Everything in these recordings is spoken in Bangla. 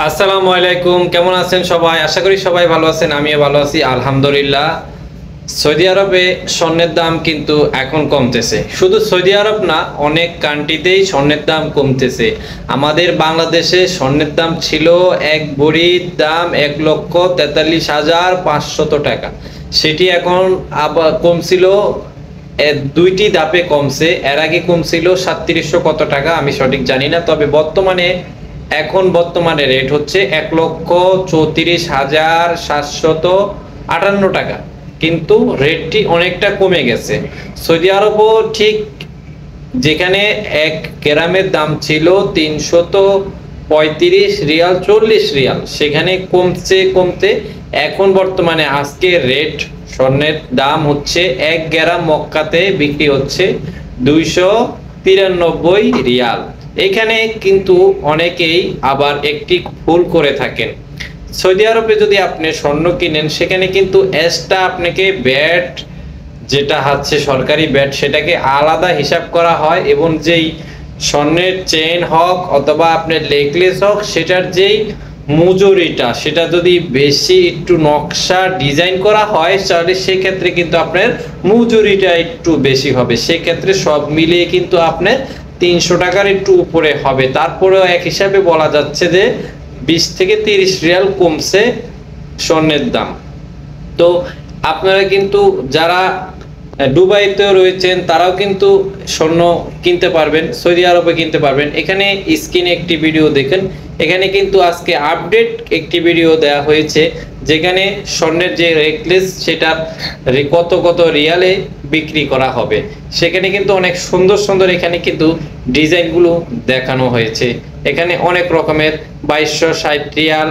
আসসালামু আলাইকুম, কেমন আছেন সবাই? আশা করি সবাই ভালো আছেন, আমিও ভালো আছি আলহামদুলিল্লাহ। সৌদি আরবে স্বর্ণের দাম কিন্তু এখন কমতেছে। শুধু সৌদি আরব না, অনেক কান্ট্রিতেই স্বর্ণের দাম কমতেছে। আমাদের বাংলাদেশে স্বর্ণের দাম ছিল এক ভরির দাম 1,43,500 টাকা। সেটি এখন আবার কমছিল, দুইটি ধাপে কমছে। এর আগে কমছিল 3700 কত টাকা, আমি সঠিক জানি না। তবে বর্তমানে রেট হচ্ছে 1,34,758 টাকা। কিন্তু রেটটি অনেকটা কমে গেছে। সৌদি আরবও ঠিক যেখানে 1 গ্রামের দাম ছিল 335 রিয়াল 40 রিয়াল, সেখানে কমতে এখন বর্তমানে আজকে রেট স্বর্ণের দাম হচ্ছে 1 গ্রাম মক্কাতে বিক্রি হচ্ছে 293 রিয়াল। এখানে কিন্তু অনেকেই আবার একটি ভুল করে থাকেন। সৌদি আরবে যদি আপনি স্বর্ণ কিনেন, সেখানে কিন্তু এক্সট্রা আপনাকে ব্যাট, যেটা হচ্ছে সরকারি ব্যাট, সেটাকে আলাদা হিসাব করা হয়। এবং যেই স্বর্ণের চেইন হোক অথবা আপনার নেকলেস হোক, সেটার যেই মজুরিটা, সেটা যদি বেশি একটু নকশা ডিজাইন করা হয়, তাহলে সেক্ষেত্রে কিন্তু আপনার মজুরিটা একটু বেশি হবে। সেক্ষেত্রে সব মিলিয়ে কিন্তু আপনার 300 টাকার একটু উপরে হবে। তারপরেও এক হিসাবে বলা যাচ্ছে যে 20 থেকে 30 রিয়াল কমছে স্বর্ণের দাম। তো আপনারা কিন্তু যারা দুবাইতে রয়েছেন, তারাও কিন্তু স্বর্ণ কিনতে পারবেন, সৌদি আরবে কিনতে পারবেন। এখানে স্ক্রিনে একটি ভিডিও দেখেন, এখানে কিন্তু আজকে আপডেট একটি ভিডিও দেওয়া হয়েছে, যেখানে স্বর্ণের যে নেকলেস, সেটা কত কত রিয়ালে বিক্রি করা হবে। সেখানে কিন্তু অনেক সুন্দর সুন্দর এখানে কিন্তু ডিজাইনগুলো দেখানো হয়েছে। এখানে অনেক রকমের 2260 রিয়াল,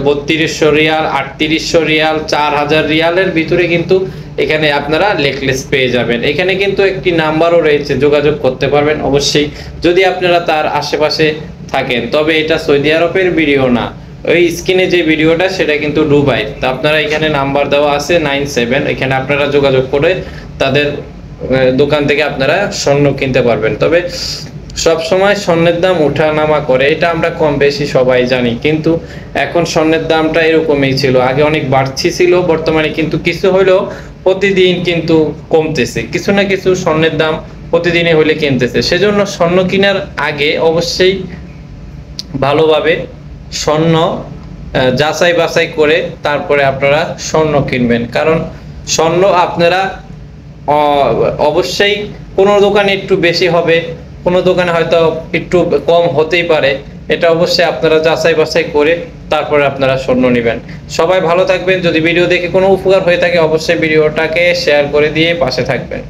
3200 রিয়াল, 3800 রিয়াল, 4000 রিয়ালের ভিতরে কিন্তু এখানে আপনারা নেকলেস পেয়ে যাবেন। এখানে কিন্তু একটি নাম্বারও রয়েছে, যোগাযোগ করতে পারবেন অবশ্যই, যদি আপনারা তার আশেপাশে থাকেন। তবে এটা সৌদি আরবের ভিডিও না, ওই স্ক্রিনে যে ভিডিওটা সেটা কিন্তু দুবাই। তো আপনারা এখানে নাম্বার দেওয়া আছে 97, এখানে আপনারা যোগাযোগ করে তাদের দোকান থেকে আপনারা স্বর্ণ কিনতে পারবেন। তবে সব সময় স্বর্ণের দাম ওঠানামা করে, এটা আমরা কম বেশি সবাই জানি। কিন্তু এখন স্বর্ণের দামটা এরকমই ছিল, আগে অনেক বাড়তি ছিল, বর্তমানে কিন্তু কিছু হলেও প্রতিদিন কিন্তু কমতেছে। কিছু না কিছু স্বর্ণের দাম প্রতিদিনই হলে কিনতেছে। সেজন্য স্বর্ণ কেনার আগে অবশ্যই ভালোভাবে স্বর্ণ যাচাই বাছাই করে তারপরে আপনারা স্বর্ণ কিনবেন। কারণ স্বর্ণ আপনারা অবশ্যই কোনো দোকানে একটু বেশি হবে, কোনো দোকানে হয়তো একটু কম হতেই পারে। এটা অবশ্যই আপনারা যাচাই বাছাই করে তারপরে আপনারা স্বর্ণ নেবেন। সবাই ভালো থাকবেন। যদি ভিডিও দেখে কোনো উপকার হয়ে থাকে, অবশ্যই ভিডিওটাকে শেয়ার করে দিয়ে পাশে থাকবেন।